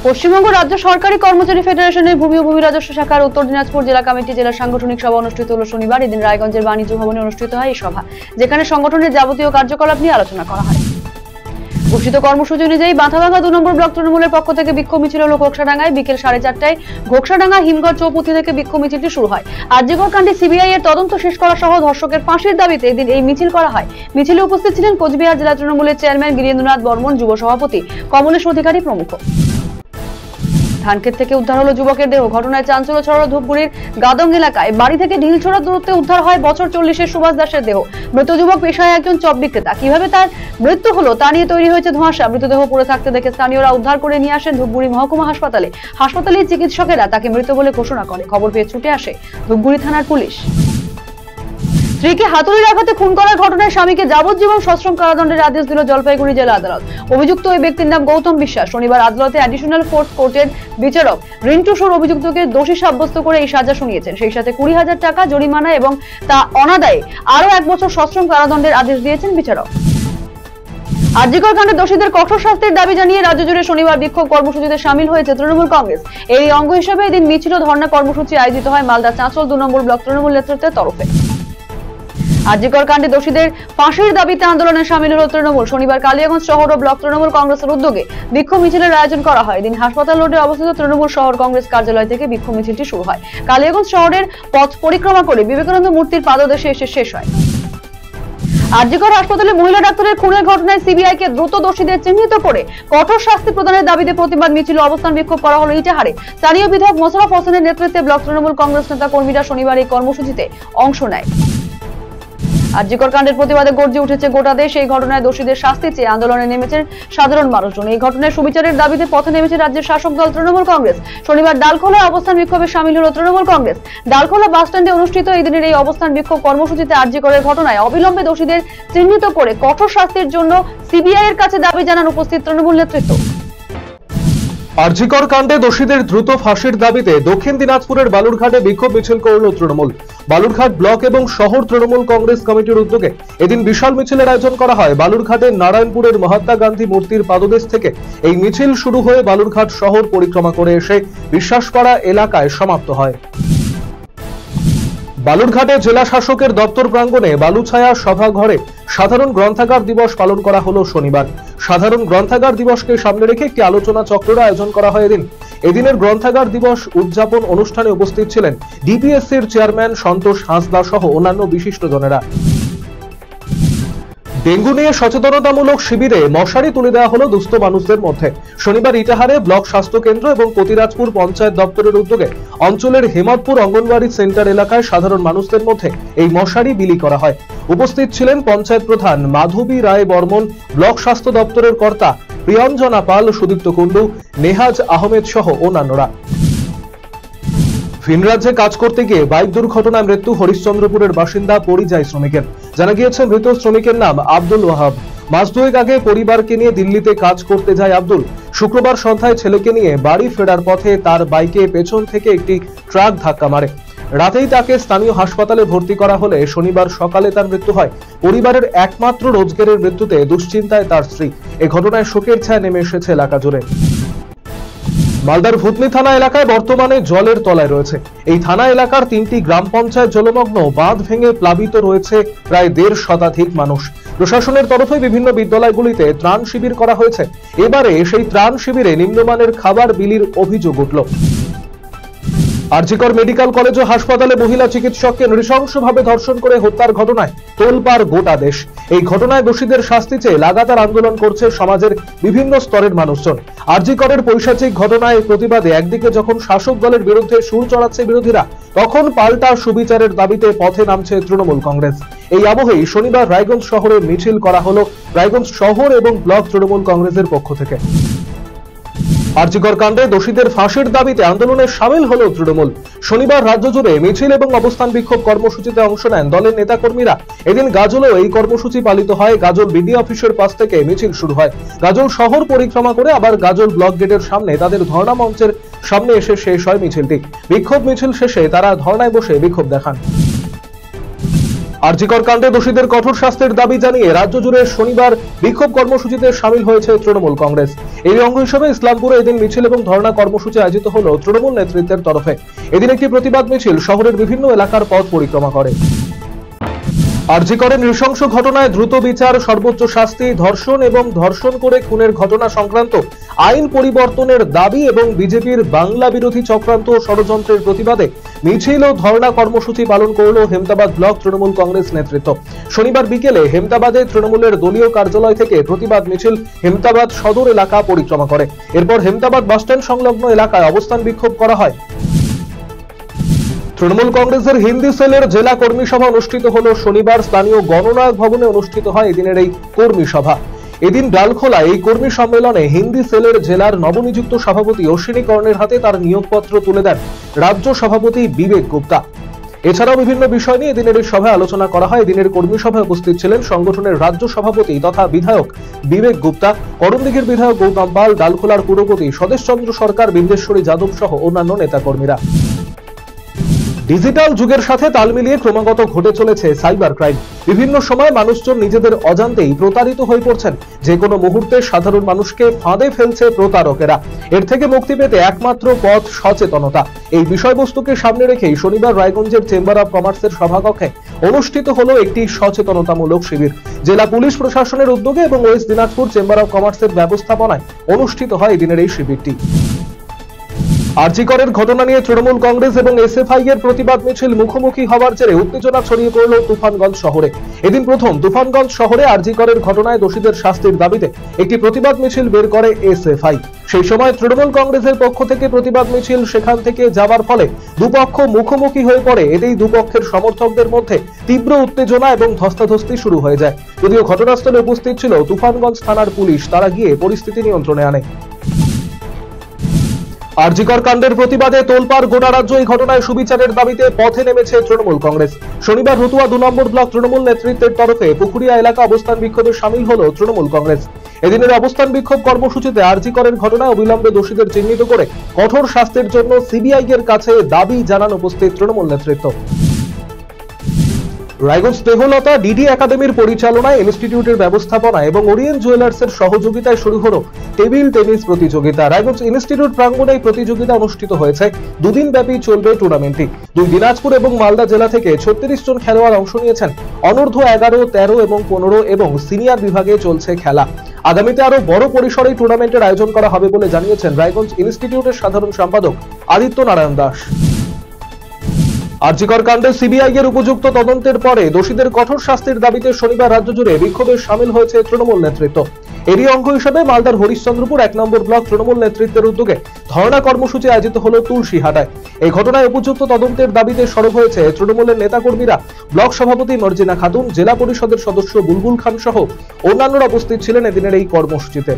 পশ্চিমবঙ্গ রাজ্য সরকারি কর্মচারী ফেডারেশনের ভূমি ও ভূমি রাজস্ব শাখার উত্তর দিনাজপুর জেলা কমিটি জেলা সাংগঠনিক সভা অনুষ্ঠিত হলো শনিবার। এদিন রায়গঞ্জের বাণিজ্য ভবনে অনুষ্ঠিত হয় এই সভা, যেখানে সংগঠনের যাবতীয় কার্যকলাপ নিয়ে আলোচনা করা হয়। ঘোষিত কর্মসূচি অনুযায়ী বাঁধাভাঙা 2 নম্বর ব্লক তৃণমূলের পক্ষ থেকে বিক্ষোভ মিছিল হলো ঘোকসাডাঙ্গায়। বিকেল 4:30টায় ঘোকসাডাঙ্গা হিমঘর চৌপতি থেকে বিক্ষোভ মিছিলটি শুরু হয়। আরজিকর কাণ্ডে সিবিআই এর তদন্ত শেষ করা সহ ধর্ষকের ফাঁসির দাবিতে এদিন এই মিছিল করা হয়। মিছিলে উপস্থিত ছিলেন কোচবিহার জেলা তৃণমূলের চেয়ারম্যান গিরীন্দ্রনাথ বর্মন, যুব সভাপতি কমলেশ অধিকারী প্রমুখ। ধানক্ষেত থেকে উদ্ধার হলো যুবকের দেহ। ঘটনায় চাঞ্চল্য ছড়ালো ধূপগুড়ির গাদং এলাকায়। বাড়ি থেকে ঢিলছোড়া দূরত্বে উদ্ধার হয় বছর 40-এর সুভাষ দাসের দেহ। মৃত যুবক পেশায় একজন চপ বিক্রেতা। কিভাবে তার মৃত্যু হলো তা নিয়ে তৈরি হয়েছে ধোঁয়াশা। মৃতদেহ পড়ে থাকতে দেখে স্থানীয়রা উদ্ধার করে নিয়ে আসেন ধূপগুড়ি মহকুমা হাসপাতালে। হাসপাতালের চিকিৎসকেরা তাকে মৃত বলে ঘোষণা করে। খবর পেয়ে ছুটে আসে ধূপগুড়ি থানার পুলিশ। স্ত্রীকে হাতুড়ির আঘাতে খুন করার ঘটনায় স্বামীকে যাবজ্জীবন সশ্রম কারাদণ্ডের আদেশ দিল জলপাইগুড়ি জেলা আদালত। অভিযুক্ত ওই ব্যক্তির নাম গৌতম বিশ্বাস। শনিবার আদালতে অ্যাডিশনাল ফোর্স কোর্টের বিচারক রিন্টু সুর অভিযুক্তকে দোষী সাব্যস্ত করে এই সাজা শুনিয়েছেন। সেই সাথে 20,000 টাকা জরিমানা এবং তা অনাদায়ে আরও 1 বছর সশ্রম কারাদণ্ডের আদেশ দিয়েছেন বিচারক। আরজিকর কাণ্ডে দোষীদের কঠোর শাস্তির দাবি জানিয়ে রাজ্য জুড়ে শনিবার বিক্ষোভ কর্মসূচিতে শামিল হয়েছে তৃণমূল কংগ্রেস। এরই অঙ্গ হিসেবে এদিন মিছিল ও ধর্ণা কর্মসূচি আয়োজিত হয় মালদা চাঁচল 2 নম্বর ব্লক তৃণমূল নেতৃত্বের তরফে। আরজিকর কাণ্ডে দোষীদের ফাঁসির দাবিতে আন্দোলনে শামিল হল তৃণমূল। শনিবার কালিয়াগঞ্জ শহর ও ব্লক তৃণমূল কংগ্রেসের উদ্যোগে বিক্ষোভ মিছিলের আয়োজন করা হয়। এদিন হাসপাতাল রোডে অবস্থিত তৃণমূল শহর কংগ্রেস কার্যালয় থেকে বিক্ষোভ মিছিলটি শুরু হয়। কালিয়াগঞ্জ শহরের পথ পরিক্রমা করে বিবেকানন্দ মূর্তির পাদদেশে এসে শেষ হয়। আরজিকর হাসপাতালে মহিলা ডাক্তারের খুনের ঘটনায় সিবিআই কে দ্রুত দোষীদের চিহ্নিত করে কঠোর শাস্তি প্রদানের দাবিতে প্রতিবাদ মিছিল অবস্থান বিক্ষোভ করা হলো ইটাহারে। স্থানীয় বিধায়ক মোশাররফ হোসেনের নেতৃত্বে ব্লক তৃণমূল কংগ্রেস নেতা কর্মীরা শনিবার এই কর্মসূচিতে অংশ নেয়। আরজিকর কাণ্ডের প্রতিবাদে গর্জে উঠেছে গোটা দেশ। এই ঘটনায় দোষীদের শাস্তি চেয়ে আন্দোলনে নেমেছেন সাধারণ মানুষজন। এই ঘটনায় সুবিচারের দাবিতে পথে নেমেছে রাজ্যের শাসক দল তৃণমূল কংগ্রেস। শনিবার ডালখোলায় অবস্থান বিক্ষোভে শামিল হলো তৃণমূল কংগ্রেস। ডালখোলা বাস স্ট্যান্ডে অনুষ্ঠিত এই দিনের এই অবস্থান বিক্ষোভ কর্মসূচিতে আরজিকরের ঘটনায় অবিলম্বে দোষীদের চিহ্নিত করে কঠোর শাস্তির জন্য সিবিআই এর কাছে দাবি জানান উপস্থিত তৃণমূল নেতৃত্ব। আরজিকর কাণ্ডে দোষীদের দ্রুত ফাঁসির দাবিতে দক্ষিণ দিনাজপুরের বালুরঘাটে বিক্ষোভ মিছিল করল তৃণমূল। বালুরঘাট ব্লক এবং শহর তৃণমূল কংগ্রেস কমিটির উদ্যোগে এদিন বিশাল মিছিলের আয়োজন করা হয়। বালুরঘাটের নারায়ণপুরের মহাত্মা গান্ধী মূর্তির পাদদেশ থেকে এই মিছিল শুরু হয়ে বালুরঘাট শহর পরিক্রমা করে এসে বিশ্বাসপাড়া এলাকায় সমাপ্ত হয়। বালুরঘাটে জেলা শাসকের দপ্তর প্রাঙ্গণে বালুছায়া সভাঘরে সাধারণ গ্রন্থাগার দিবস পালন করা হলো শনিবার। সাধারণ গ্রন্থাগার দিবসকে সামনে রেখে একটি আলোচনা চক্রের আয়োজন করা হয়। এদিনের গ্রন্থাগার দিবস উদযাপন অনুষ্ঠানে উপস্থিত ছিলেন ডিপিএসসির চেয়ারম্যান সন্তোষ হাঁসদা সহ অন্যান্য বিশিষ্টজনেরা। ডেঙ্গু নিয়ে সচেতনতামূলক শিবিরে মশারি তুলে দেওয়া হলো দুস্থ মানুষদের মধ্যে। শনিবার ইটাহারে ব্লক স্বাস্থ্য কেন্দ্র এবং কতিরাজপুর পঞ্চায়েত দপ্তরের উদ্যোগে অঞ্চলের হেমতপুর অঙ্গনওয়াড়ি সেন্টার এলাকায় সাধারণ মানুষদের মধ্যে এই মশারি বিলি করা হয়। উপস্থিত ছিলেন পঞ্চায়েত প্রধান মাধবী রায় বর্মন, ব্লক স্বাস্থ্য দপ্তরের কর্তা প্রিয়ঞ্জনা পাল, সুদীপ্ত কুণ্ডু, নেহাজ আহমেদ সহ অন্যান্যরা। ভিন রাজ্যে কাজ করতে গিয়ে বাইক দুর্ঘটনায় মৃত্যু হরিশ্চন্দ্রপুরের বাসিন্দা পরিযায়ী শ্রমিকের। জানা গিয়েছে মৃত শ্রমিকের নাম আব্দুল ওয়াহাব। মাস দুয়েক আগে পরিবারকে নিয়ে দিল্লিতে কাজ করতে যায় আব্দুল। শুক্রবার সন্ধ্যায় ছেলেকে নিয়ে বাড়ি ফেরার পথে তার বাইকে পেছন থেকে একটি ট্রাক ধাক্কা মারে। রাতেই তাকে স্থানীয় হাসপাতালে ভর্তি করা হলে শনিবার সকালে তার মৃত্যু হয়। পরিবারের একমাত্র রোজগারের মৃত্যুতে দুশ্চিন্তায় তার স্ত্রী। এ ঘটনায় শোকের ছায়া নেমে এসেছে এলাকা জুড়ে। মালদার ভূতনি থানা এলাকায় বর্তমানে জলের তলায় রয়েছে। এই থানা এলাকার 3টি গ্রাম পঞ্চায়েত জলমগ্ন, বাঁধ ভেঙে প্লাবিত রয়েছে প্রায় 1.5 শতাধিক মানুষ। প্রশাসনের তরফে বিভিন্ন বিদ্যালয়গুলিতে ত্রাণ শিবির করা হয়েছে। এবারে সেই ত্রাণ শিবিরে নিম্নমানের খাবার বিলির অভিযোগ উঠল। আরজিকর মেডিকেল কলেজ ও হাসপাতালে মহিলা চিকিৎসককে নৃশংসভাবে ধর্ষণ করে হত্যার ঘটনায় তোলপাড় গোটা দেশ। এই ঘটনায় দোষীদের শাস্তি চেয়ে লাগাতার আন্দোলন করছে সমাজের বিভিন্ন স্তরের মানুষজন। আরজিকরের পৈশাচিক ঘটনায় প্রতিবাদে একদিকে যখন শাসক দলের বিরুদ্ধে সুর চড়াচ্ছে বিরোধীরা, তখন পাল্টা সুবিচারের দাবিতে পথে নামছে তৃণমূল কংগ্রেস। এই আবহেই শনিবার রায়গঞ্জ শহরে মিছিল করা হলো রায়গঞ্জ শহর এবং ব্লক তৃণমূল কংগ্রেসের পক্ষ থেকে। আরজিকর কাণ্ডে দোষীদের ফাঁসির দাবিতে আন্দোলনে সামিল হল তৃণমূল। শনিবার রাজ্য জুড়ে মিছিল এবং অবস্থান বিক্ষোভ কর্মসূচিতে অংশ নেন দলের নেতাকর্মীরা। এদিন গাজলেও এই কর্মসূচি পালিত হয়। গাজল বিডি অফিসের পাশ থেকে মিছিল শুরু হয়। গাজল শহর পরিক্রমা করে আবার গাজল ব্লক গেটের সামনে তাদের ধর্ণা মঞ্চের সামনে এসে শেষ হয় মিছিলটি। বিক্ষোভ মিছিল শেষে তারা ধর্ণায় বসে বিক্ষোভ দেখান। আর.জি. কর কাণ্ডে দোষীদের কঠোর শাস্তির দাবি জানিয়ে রাজ্য জুড়ে শনিবার বিক্ষোভ কর্মসূচিতে শামিল হয়েছে তৃণমূল কংগ্রেস। এই অঙ্গ হিসেবে ইসলামপুরে এদিন মিছিল এবং ধর্ণা কর্মসূচি আয়োজিত হলো তৃণমূল নেতৃত্বের তরফে। এদিন একটি প্রতিবাদ মিছিল শহরের বিভিন্ন এলাকার পথ পরিক্রমা করে। আর.জি. করের নৃশংস ঘটনায় দ্রুত বিচার, সর্বোচ্চ শাস্তি, ধর্ষণ এবং ধর্ষণ করে খুনের ঘটনা সংক্রান্ত আইন পরিবর্তনের দাবি এবং বিজেপির বাংলা বিরোধী চক্রান্ত ষড়যন্ত্রের প্রতিবাদে মিছিল ও ধর্ণা কর্মসূচি পালন করল হেমতাবাদ ব্লক তৃণমূল কংগ্রেস নেতৃত্ব। শনিবার বিকেলে হেমতাবাদে তৃণমূলের দলীয় কার্যালয় থেকে প্রতিবাদ মিছিল হেমতাবাদ সদর এলাকা পরিক্রমা করে। এরপর হেমতাবাদ বাসস্ট্যান্ড সংলগ্ন এলাকায় অবস্থান বিক্ষোভ করা হয়। তৃণমূল কংগ্রেসের হিন্দি সেলের জেলা কর্মী সভা অনুষ্ঠিত হলো শনিবার। স্থানীয় গণনায়ক ভবনে অনুষ্ঠিত হয় এদিনের এই কর্মী সভা। এদিন ডালখোলা এই কর্মী সম্মেলনে হিন্দি সেলের জেলার নবনিযুক্ত সভাপতি অশ্বিনী কর্ণের হাতে তার নিয়োগপত্র তুলে দেন রাজ্য সভাপতি বিবেক গুপ্তা। এছাড়াও বিভিন্ন বিষয় নিয়ে এদিনের এই সভায় আলোচনা করা হয়। এদিনের কর্মী সভায় উপস্থিত ছিলেন সংগঠনের রাজ্য সভাপতি তথা বিধায়ক বিবেক গুপ্তা, করণদিঘির বিধায়ক গৌতম পাল, ডালখোলার পুরপতি স্বদেশচন্দ্র সরকার, বিন্দেশ্বরী যাদব সহ অন্যান্য নেতাকর্মীরা। ডিজিটাল যুগের সাথে তাল মিলিয়ে ক্রমাগত ঘটে চলেছে সাইবার ক্রাইম। বিভিন্ন সময় মানুষজন নিজেদের অজান্তেই প্রতারিত হয়ে পড়ছেন। যে কোনো মুহূর্তে সাধারণ মানুষকে ফাঁদে ফেলছে প্রতারকেরা। এর থেকে মুক্তি পেতে একমাত্র পথ সচেতনতা। এই বিষয়বস্তুকে সামনে রেখেই শনিবার রায়গঞ্জের চেম্বার অব কমার্সের সভাকক্ষে অনুষ্ঠিত হলো একটি সচেতনতামূলক শিবির। জেলা পুলিশ প্রশাসনের উদ্যোগে এবং ওয়েস্ট দিনাজপুর চেম্বার অব কমার্সের ব্যবস্থাপনায় অনুষ্ঠিত হয় এদিনের এই শিবিরটি। আর.জি. করের ঘটনা নিয়ে তৃণমূল কংগ্রেস এবং এসএফআই এর প্রতিবাদ মিছিল মুখোমুখি হওয়ার জেরে উত্তেজনা ছড়িয়ে পড়ল তুফানগঞ্জ শহরে। এদিন প্রথম তুফানগঞ্জ শহরে আর.জি. করের ঘটনায় দোষীদের শাস্তির দাবিতে একটি প্রতিবাদ মিছিল বের করে এসএফআই। সেই সময় তৃণমূল কংগ্রেসের পক্ষ থেকে প্রতিবাদ মিছিল সেখান থেকে যাবার ফলে দুপক্ষ মুখোমুখি হয়ে পড়ে। এতেই দুপক্ষের সমর্থকদের মধ্যে তীব্র উত্তেজনা এবং ধস্তাধস্তি শুরু হয়ে যায়। যদিও ঘটনাস্থলে উপস্থিত ছিল তুফানগঞ্জ থানার পুলিশ, তারা গিয়ে পরিস্থিতি নিয়ন্ত্রণে আনে। আর.জি. কর কাণ্ডের প্রতিবাদে তোলপাড় গোটা রাজ্য। এই ঘটনায় সুবিচারের দাবিতে পথে নেমেছে তৃণমূল কংগ্রেস। শনিবার রতুয়া 2 নম্বর ব্লক তৃণমূল নেতৃত্বের তরফে পুকুরিয়া এলাকা অবস্থান বিক্ষোভে শামিল হলো তৃণমূল কংগ্রেস। এদিনের অবস্থান বিক্ষোভ কর্মসূচিতে আর.জি. করের ঘটনায় অবিলম্বে দোষীদের চিহ্নিত করে কঠোর শাস্তির জন্য সিবিআই এর কাছে দাবি জানান উপস্থিত তৃণমূল নেতৃত্ব। রায়গঞ্জ দেহলতা ডিডি একাডেমির পরিচালনায়, ইনস্টিটিউটের ব্যবস্থাপনায় এবং ওরিয়েন্ট জুয়েলার্সের সহযোগিতায় শুরু হলো টেবিল টেনিস প্রতিযোগিতা। রায়গঞ্জ ইনস্টিটিউট প্রাঙ্গণে এই প্রতিযোগিতা অনুষ্ঠিত হয়েছে। দুদিন ব্যাপী চলবে টুর্নামেন্টটি। দুই দিনাজপুর এবং মালদা জেলা থেকে 36 জন খেলোয়াড় অংশ নিয়েছেন। অনূর্ধ্ব 11, 13 এবং 15 এবং সিনিয়র বিভাগে চলছে খেলা। আগামীতে আরো বড় পরিসরে টুর্নামেন্টের আয়োজন করা হবে বলে জানিয়েছেন রায়গঞ্জ ইনস্টিটিউটের সাধারণ সম্পাদক আদিত্য নারায়ণ দাস। আর.জি. কর কাণ্ডে সিবিআই এর উপযুক্ত তদন্তের পরে দোষীদের কঠোর শাস্তির দাবিতে শনিবার রাজ্য জুড়ে বিক্ষোভে শামিল হয়েছে তৃণমূল নেতৃত্ব। এরই অঙ্গ হিসেবে মালদার হরিশ্চন্দ্রপুর 1 নম্বর ব্লক তৃণমূল নেতৃত্বের উদ্যোগে ধর্ণা কর্মসূচি আয়োজিত হলো তুলসীহাটায়। এই ঘটনায় উপযুক্ত তদন্তের দাবিতে সরব হয়েছে তৃণমূলের নেতাকর্মীরা। ব্লক সভাপতি মর্জিনা খাতুন, জেলা পরিষদের সদস্য বুলবুল খান সহ অন্যান্যরা উপস্থিত ছিলেন এদিনের এই কর্মসূচিতে।